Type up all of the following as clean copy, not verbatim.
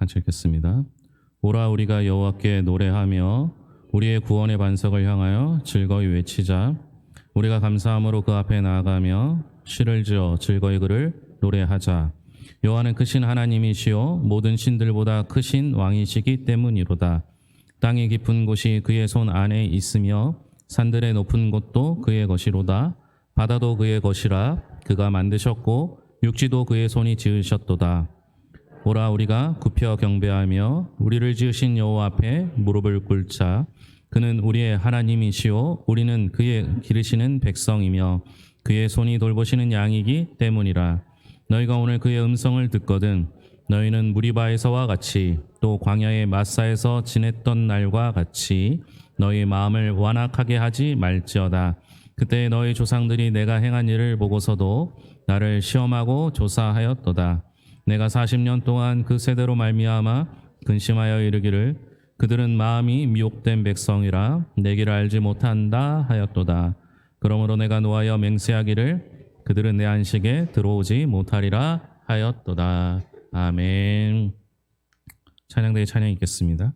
같이 읽겠습니다. 오라 우리가 여호와께 노래하며 우리의 구원의 반석을 향하여 즐거이 외치자. 우리가 감사함으로 그 앞에 나아가며 시를 지어 즐거이 그를 노래하자. 여호와는 크신 하나님이시요 모든 신들보다 크신 왕이시기 때문이로다. 땅의 깊은 곳이 그의 손 안에 있으며 산들의 높은 곳도 그의 것이로다. 바다도 그의 것이라. 그가 만드셨고 육지도 그의 손이 지으셨도다. 오라 우리가 굽혀 경배하며 우리를 지으신 여호와 앞에 무릎을 꿇자. 그는 우리의 하나님이시요 우리는 그의 기르시는 백성이며 그의 손이 돌보시는 양이기 때문이라. 너희가 오늘 그의 음성을 듣거든 너희는 무리바에서와 같이 또 광야의 마사에서 지냈던 날과 같이 너희 마음을 완악하게 하지 말지어다. 그때 너희 조상들이 내가 행한 일을 보고서도 나를 시험하고 조사하였도다. 내가 40년 동안 그 세대로 말미암아 근심하여 이르기를 그들은 마음이 미혹된 백성이라 내 길을 알지 못한다 하였도다. 그러므로 내가 노하여 맹세하기를 그들은 내 안식에 들어오지 못하리라 하였도다. 아멘. 찬양대의 찬양 있겠습니다.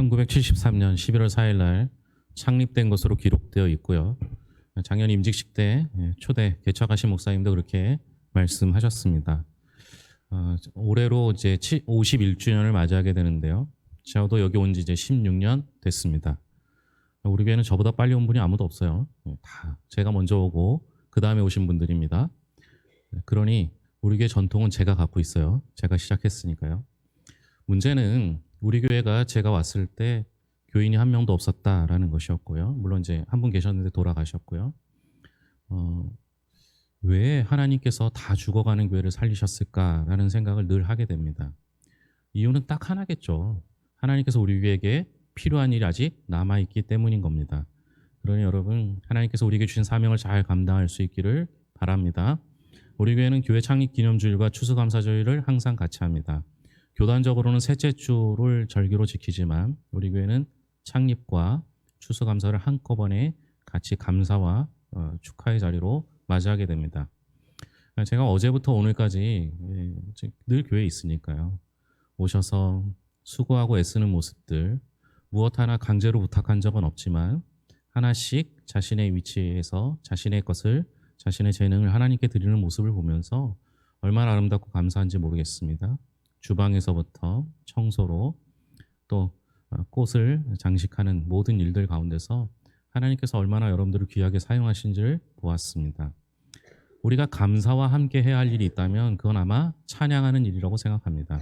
1973년 11월 4일 날 창립된 것으로 기록되어 있고요. 작년 임직식 때 초대 개척하신 목사님도 그렇게 말씀하셨습니다. 올해로 이제 51주년을 맞이하게 되는데요. 저도 여기 온 지 이제 16년 됐습니다. 우리 교회는 저보다 빨리 온 분이 아무도 없어요. 다 제가 먼저 오고 그 다음에 오신 분들입니다. 그러니 우리 교회 전통은 제가 갖고 있어요. 제가 시작했으니까요. 문제는 우리 교회가 제가 왔을 때 교인이 한 명도 없었다라는 것이었고요. 물론 이제 한 분 계셨는데 돌아가셨고요. 왜 하나님께서 다 죽어가는 교회를 살리셨을까라는 생각을 늘 하게 됩니다. 이유는 딱 하나겠죠. 하나님께서 우리 교회에게 필요한 일이 아직 남아있기 때문인 겁니다. 그러니 여러분, 하나님께서 우리에게 주신 사명을 잘 감당할 수 있기를 바랍니다. 우리 교회는 교회 창립 기념주일과 추수감사주일을 항상 같이 합니다. 교단적으로는 셋째 주를 절기로 지키지만 우리 교회는 창립과 추수감사를 한꺼번에 같이 감사와 축하의 자리로 맞이하게 됩니다. 제가 어제부터 오늘까지 늘 교회에 있으니까요. 오셔서 수고하고 애쓰는 모습들, 무엇 하나 강제로 부탁한 적은 없지만 하나씩 자신의 위치에서 자신의 것을, 자신의 재능을 하나님께 드리는 모습을 보면서 얼마나 아름답고 감사한지 모르겠습니다. 주방에서부터 청소로 또 꽃을 장식하는 모든 일들 가운데서 하나님께서 얼마나 여러분들을 귀하게 사용하신지를 보았습니다. 우리가 감사와 함께 해야 할 일이 있다면 그건 아마 찬양하는 일이라고 생각합니다.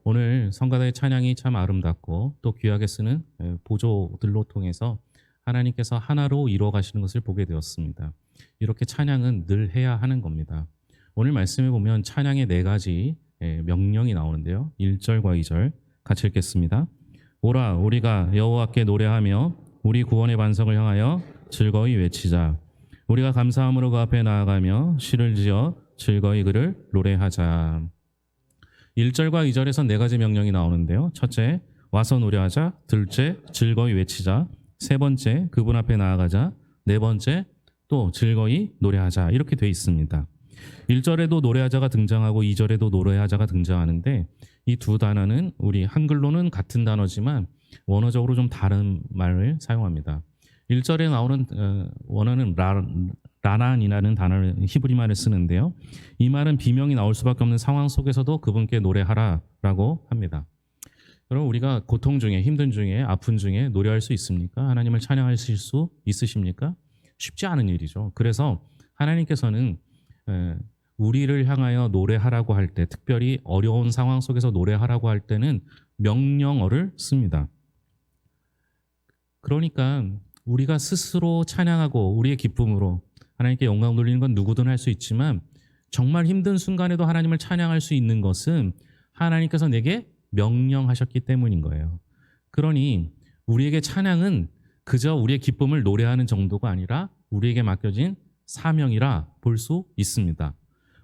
오늘 성가대의 찬양이 참 아름답고 또 귀하게 쓰는 보조들로 통해서 하나님께서 하나로 이루어 가시는 것을 보게 되었습니다. 이렇게 찬양은 늘 해야 하는 겁니다. 오늘 말씀에 보면 찬양의 4가지 명령이 나오는데요. 1절과 2절 같이 읽겠습니다. 오라 우리가 여호와께 노래하며 우리 구원의 반석을 향하여 즐거이 외치자. 우리가 감사함으로 그 앞에 나아가며 시를 지어 즐거이 그를 노래하자. 1절과 2절에서 4가지 명령이 나오는데요. 첫째, 와서 노래하자. 둘째, 즐거이 외치자. 세 번째, 그분 앞에 나아가자. 네 번째, 또 즐거이 노래하자. 이렇게 돼 있습니다. 1절에도 노래하자가 등장하고 2절에도 노래하자가 등장하는데 이 두 단어는 우리 한글로는 같은 단어지만 원어적으로 좀 다른 말을 사용합니다. 1절에 나오는 원어는 라난이라는 단어를 히브리 말을 쓰는데요. 이 말은 비명이 나올 수밖에 없는 상황 속에서도 그분께 노래하라라고 합니다. 여러분, 우리가 고통 중에, 힘든 중에, 아픈 중에 노래할 수 있습니까? 하나님을 찬양하실 수 있으십니까? 쉽지 않은 일이죠. 그래서 하나님께서는 우리를 향하여 노래하라고 할 때, 특별히 어려운 상황 속에서 노래하라고 할 때는 명령어를 씁니다. 그러니까 우리가 스스로 찬양하고 우리의 기쁨으로 하나님께 영광 돌리는 건 누구든 할 수 있지만 정말 힘든 순간에도 하나님을 찬양할 수 있는 것은 하나님께서 내게 명령하셨기 때문인 거예요. 그러니 우리에게 찬양은 그저 우리의 기쁨을 노래하는 정도가 아니라 우리에게 맡겨진 사명이라 볼 수 있습니다.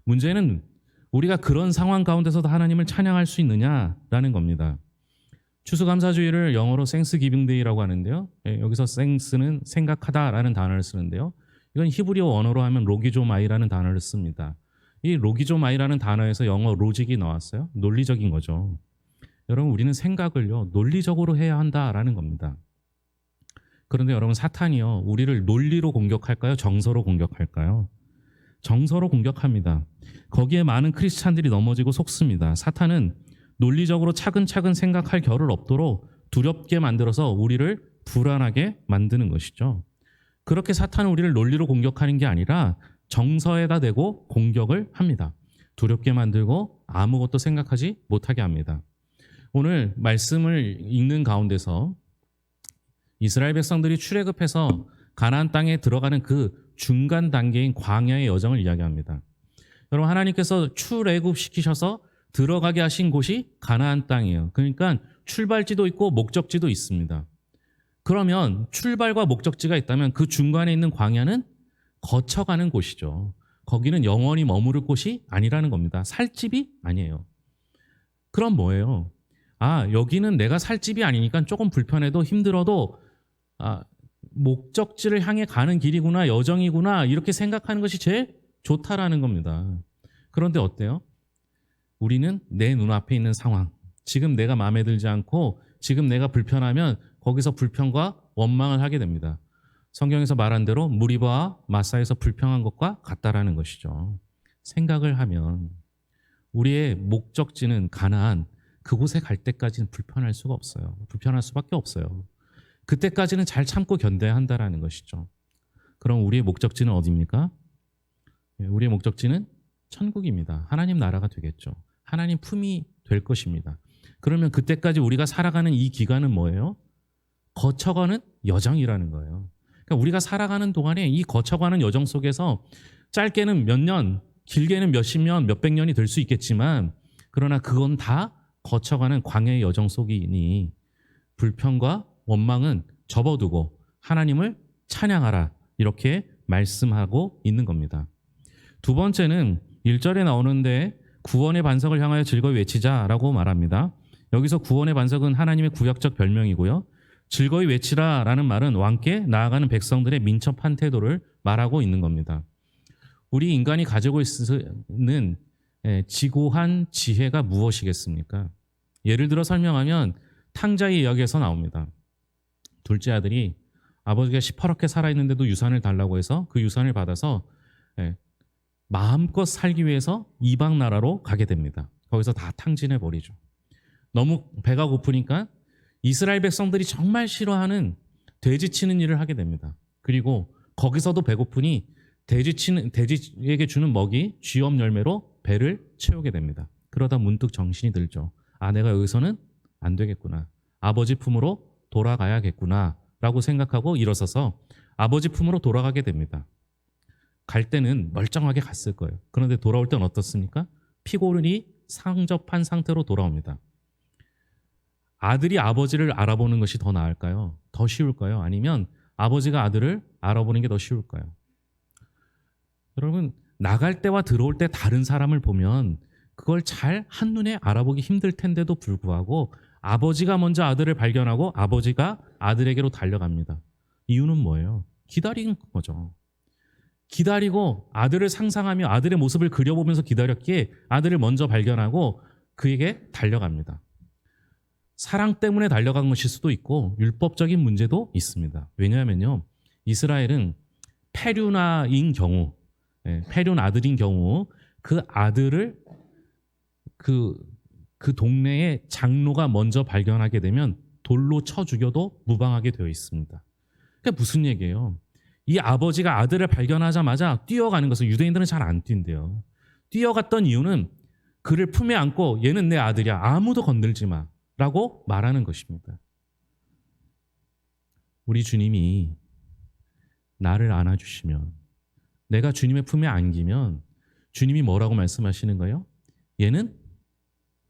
문제는 우리가 그런 상황 가운데서도 하나님을 찬양할 수 있느냐라는 겁니다. 추수감사주일을 영어로 생스기빙데이라고 하는데요. 여기서 생스는 생각하다라는 단어를 쓰는데요. 이건 히브리어 원어로 하면 로기조마이라는 단어를 씁니다. 이 로기조마이라는 단어에서 영어 로직이 나왔어요. 논리적인 거죠. 여러분, 우리는 생각을요 논리적으로 해야 한다라는 겁니다. 그런데 여러분, 사탄이요 우리를 논리로 공격할까요? 정서로 공격할까요? 정서로 공격합니다. 거기에 많은 크리스찬들이 넘어지고 속습니다. 사탄은 논리적으로 차근차근 생각할 겨를 없도록 두렵게 만들어서 우리를 불안하게 만드는 것이죠. 그렇게 사탄은 우리를 논리로 공격하는 게 아니라 정서에다 대고 공격을 합니다. 두렵게 만들고 아무것도 생각하지 못하게 합니다. 오늘 말씀을 읽는 가운데서 이스라엘 백성들이 출애굽해서 가나안 땅에 들어가는 그 중간 단계인 광야의 여정을 이야기합니다. 여러분, 하나님께서 출애굽시키셔서 들어가게 하신 곳이 가나안 땅이에요. 그러니까 출발지도 있고 목적지도 있습니다. 그러면 출발과 목적지가 있다면 그 중간에 있는 광야는 거쳐가는 곳이죠. 거기는 영원히 머무를 곳이 아니라는 겁니다. 살 집이 아니에요. 그럼 뭐예요? 여기는 내가 살 집이 아니니까 조금 불편해도 힘들어도 목적지를 향해 가는 길이구나, 여정이구나, 이렇게 생각하는 것이 제일 좋다라는 겁니다. 그런데 어때요? 우리는 내 눈앞에 있는 상황, 지금 내가 마음에 들지 않고 지금 내가 불편하면 거기서 불평과 원망을 하게 됩니다. 성경에서 말한 대로 무리바와 마사에서 불평한 것과 같다라는 것이죠. 생각을 하면 우리의 목적지는 가나안, 그곳에 갈 때까지는 불편할 수가 없어요. 불편할 수밖에 없어요. 그때까지는 잘 참고 견뎌야 한다라는 것이죠. 그럼 우리의 목적지는 어디입니까? 우리의 목적지는 천국입니다. 하나님 나라가 되겠죠. 하나님 품이 될 것입니다. 그러면 그때까지 우리가 살아가는 이 기간은 뭐예요? 거쳐가는 여정이라는 거예요. 그러니까 우리가 살아가는 동안에 이 거쳐가는 여정 속에서 짧게는 몇 년, 길게는 몇십 년, 몇백 년이 될 수 있겠지만 그러나 그건 다 거쳐가는 광야의 여정 속이니 불평과 원망은 접어두고 하나님을 찬양하라 이렇게 말씀하고 있는 겁니다. 두 번째는 1절에 나오는데 구원의 반석을 향하여 즐거이 외치자라고 말합니다. 여기서 구원의 반석은 하나님의 구약적 별명이고요. 즐거이 외치라라는 말은 왕께 나아가는 백성들의 민첩한 태도를 말하고 있는 겁니다. 우리 인간이 가지고 있는 지고한 지혜가 무엇이겠습니까? 예를 들어 설명하면 탕자의 이야기에서 나옵니다. 둘째 아들이 아버지가 시퍼렇게 살아있는데도 유산을 달라고 해서 그 유산을 받아서 마음껏 살기 위해서 이방 나라로 가게 됩니다. 거기서 다 탕진해 버리죠. 너무 배가 고프니까 이스라엘 백성들이 정말 싫어하는 돼지 치는 일을 하게 됩니다. 그리고 거기서도 배고프니 돼지에게 주는 먹이 쥐엄 열매로 배를 채우게 됩니다. 그러다 문득 정신이 들죠. 아, 내가 여기서는 안 되겠구나. 아버지 품으로 돌아가야겠구나 라고 생각하고 일어서서 아버지 품으로 돌아가게 됩니다. 갈 때는 멀쩡하게 갔을 거예요. 그런데 돌아올 때는 어떻습니까? 피골이 상접한 상태로 돌아옵니다. 아들이 아버지를 알아보는 것이 더 나을까요? 더 쉬울까요? 아니면 아버지가 아들을 알아보는 게 더 쉬울까요? 여러분, 나갈 때와 들어올 때 다른 사람을 보면 그걸 잘 한눈에 알아보기 힘들 텐데도 불구하고 아버지가 먼저 아들을 발견하고 아버지가 아들에게로 달려갑니다. 이유는 뭐예요? 기다린 거죠. 기다리고 아들을 상상하며 아들의 모습을 그려보면서 기다렸기에 아들을 먼저 발견하고 그에게 달려갑니다. 사랑 때문에 달려간 것일 수도 있고 율법적인 문제도 있습니다. 왜냐하면요, 이스라엘은 페륜아인 경우, 페륜 아들인 경우 그 아들을 그 동네의 장로가 먼저 발견하게 되면 돌로 쳐 죽여도 무방하게 되어 있습니다. 그게 무슨 얘기예요? 이 아버지가 아들을 발견하자마자 뛰어가는 것은 유대인들은 잘 안 뛴대요. 뛰어갔던 이유는 그를 품에 안고 얘는 내 아들이야. 아무도 건들지 마. 라고 말하는 것입니다. 우리 주님이 나를 안아주시면 내가 주님의 품에 안기면 주님이 뭐라고 말씀하시는 거예요? 얘는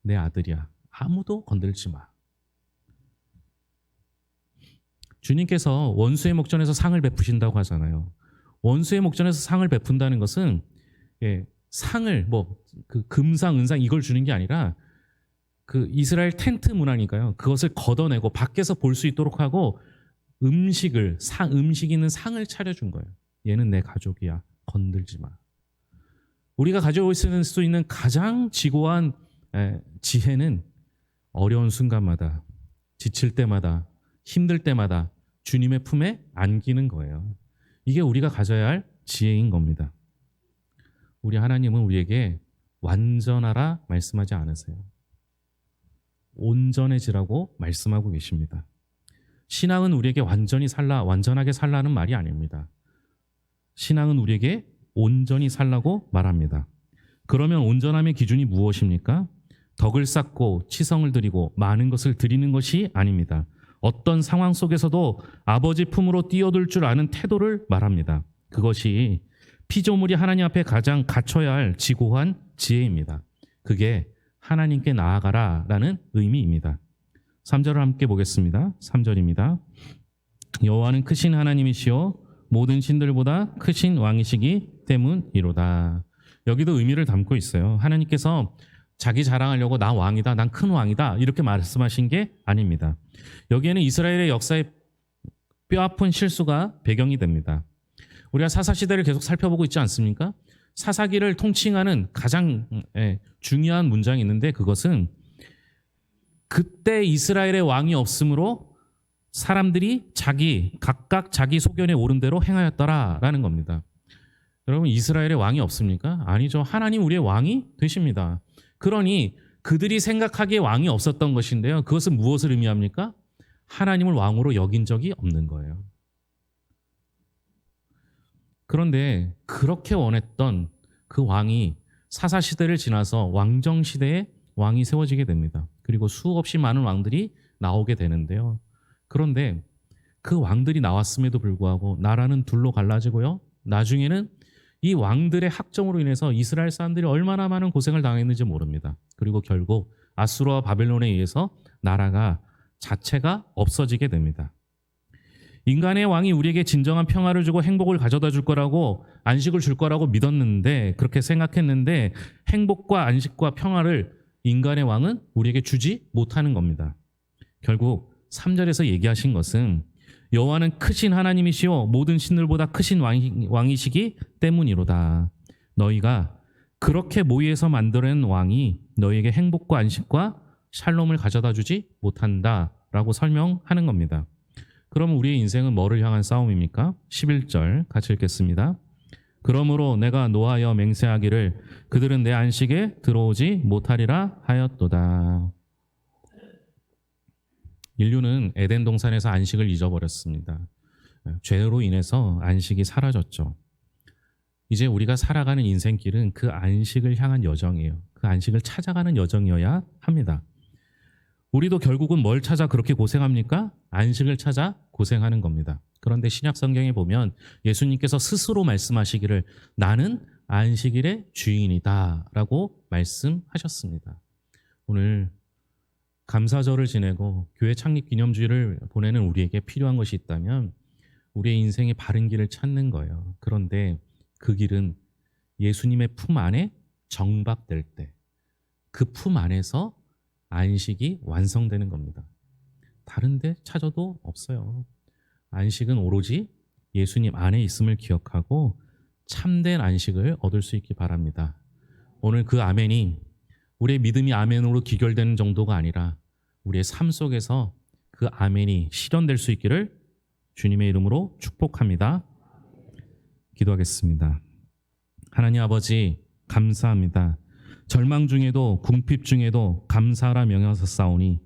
내 아들이야. 아무도 건들지 마. 주님께서 원수의 목전에서 상을 베푸신다고 하잖아요. 원수의 목전에서 상을 베푼다는 것은 상을 그 금상, 은상 이걸 주는 게 아니라 그 이스라엘 텐트 문화니까요. 그것을 걷어내고 밖에서 볼 수 있도록 하고 음식 있는 상을 차려준 거예요. 얘는 내 가족이야. 건들지 마. 우리가 가지고 있을 수 있는 가장 지고한 지혜는 어려운 순간마다, 지칠 때마다, 힘들 때마다 주님의 품에 안기는 거예요. 이게 우리가 가져야 할 지혜인 겁니다. 우리 하나님은 우리에게 완전하라 말씀하지 않으세요. 온전해지라고 말씀하고 계십니다. 신앙은 우리에게 완전하게 살라는 말이 아닙니다. 신앙은 우리에게 온전히 살라고 말합니다. 그러면 온전함의 기준이 무엇입니까? 덕을 쌓고 치성을 드리고 많은 것을 드리는 것이 아닙니다. 어떤 상황 속에서도 아버지 품으로 뛰어들 줄 아는 태도를 말합니다. 그것이 피조물이 하나님 앞에 가장 갖춰야 할 지고한 지혜입니다. 그게 하나님께 나아가라라는 의미입니다. 3절을 함께 보겠습니다. 3절입니다. 여호와는 크신 하나님이시요 모든 신들보다 크신 왕이시기 때문이로다. 여기도 의미를 담고 있어요. 하나님께서 자기 자랑하려고 나 왕이다, 난 큰 왕이다 이렇게 말씀하신 게 아닙니다. 여기에는 이스라엘의 역사의 뼈아픈 실수가 배경이 됩니다. 우리가 사사시대를 계속 살펴보고 있지 않습니까? 사사기를 통칭하는 가장 중요한 문장이 있는데 그것은 그때 이스라엘의 왕이 없으므로 사람들이 각각 자기 소견에 오른 대로 행하였더라라는 겁니다. 여러분, 이스라엘의 왕이 없습니까? 아니죠. 하나님 우리의 왕이 되십니다. 그러니 그들이 생각하기에 왕이 없었던 것인데요. 그것은 무엇을 의미합니까? 하나님을 왕으로 여긴 적이 없는 거예요. 그런데 그렇게 원했던 그 왕이 사사시대를 지나서 왕정시대에 왕이 세워지게 됩니다. 그리고 수없이 많은 왕들이 나오게 되는데요. 그런데 그 왕들이 나왔음에도 불구하고 나라는 둘로 갈라지고요. 나중에는 이 왕들의 학정으로 인해서 이스라엘 사람들이 얼마나 많은 고생을 당했는지 모릅니다. 그리고 결국 아수르와 바벨론에 의해서 나라가 자체가 없어지게 됩니다. 인간의 왕이 우리에게 진정한 평화를 주고 행복을 가져다 줄 거라고, 안식을 줄 거라고 믿었는데, 그렇게 생각했는데 행복과 안식과 평화를 인간의 왕은 우리에게 주지 못하는 겁니다. 결국 3절에서 얘기하신 것은 여호와는 크신 하나님이시오 모든 신들보다 크신 왕이시기 때문이로다. 너희가 그렇게 모의해서 만들어낸 왕이 너희에게 행복과 안식과 샬롬을 가져다 주지 못한다라고 설명하는 겁니다. 그럼 우리의 인생은 뭐를 향한 싸움입니까? 11절 같이 읽겠습니다. 그러므로 내가 노하여 맹세하기를 그들은 내 안식에 들어오지 못하리라 하였도다. 인류는 에덴 동산에서 안식을 잊어버렸습니다. 죄로 인해서 안식이 사라졌죠. 이제 우리가 살아가는 인생길은 그 안식을 향한 여정이에요. 그 안식을 찾아가는 여정이어야 합니다. 우리도 결국은 뭘 찾아 그렇게 고생합니까? 안식을 찾아 고생하는 겁니다. 그런데 신약 성경에 보면 예수님께서 스스로 말씀하시기를 나는 안식일의 주인이다 라고 말씀하셨습니다. 오늘 감사절을 지내고 교회 창립 기념주일을 보내는 우리에게 필요한 것이 있다면 우리의 인생의 바른 길을 찾는 거예요. 그런데 그 길은 예수님의 품 안에 정박될 때 그 품 안에서 안식이 완성되는 겁니다. 다른 데 찾아도 없어요. 안식은 오로지 예수님 안에 있음을 기억하고 참된 안식을 얻을 수 있기 바랍니다. 오늘 그 아멘이 우리의 믿음이 아멘으로 기결되는 정도가 아니라 우리의 삶 속에서 그 아멘이 실현될 수 있기를 주님의 이름으로 축복합니다. 기도하겠습니다. 하나님 아버지 감사합니다. 절망 중에도 궁핍 중에도 감사하라 명하셨사오니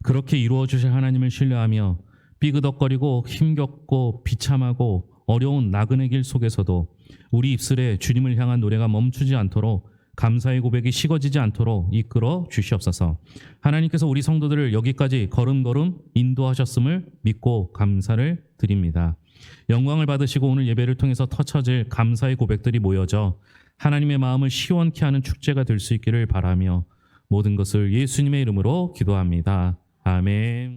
그렇게 이루어 주실 하나님을 신뢰하며 삐그덕거리고 힘겹고 비참하고 어려운 나그네 길 속에서도 우리 입술에 주님을 향한 노래가 멈추지 않도록 감사의 고백이 식어지지 않도록 이끌어 주시옵소서. 하나님께서 우리 성도들을 여기까지 걸음걸음 인도하셨음을 믿고 감사를 드립니다. 영광을 받으시고 오늘 예배를 통해서 터쳐질 감사의 고백들이 모여져 하나님의 마음을 시원케 하는 축제가 될 수 있기를 바라며 모든 것을 예수님의 이름으로 기도합니다. 아멘.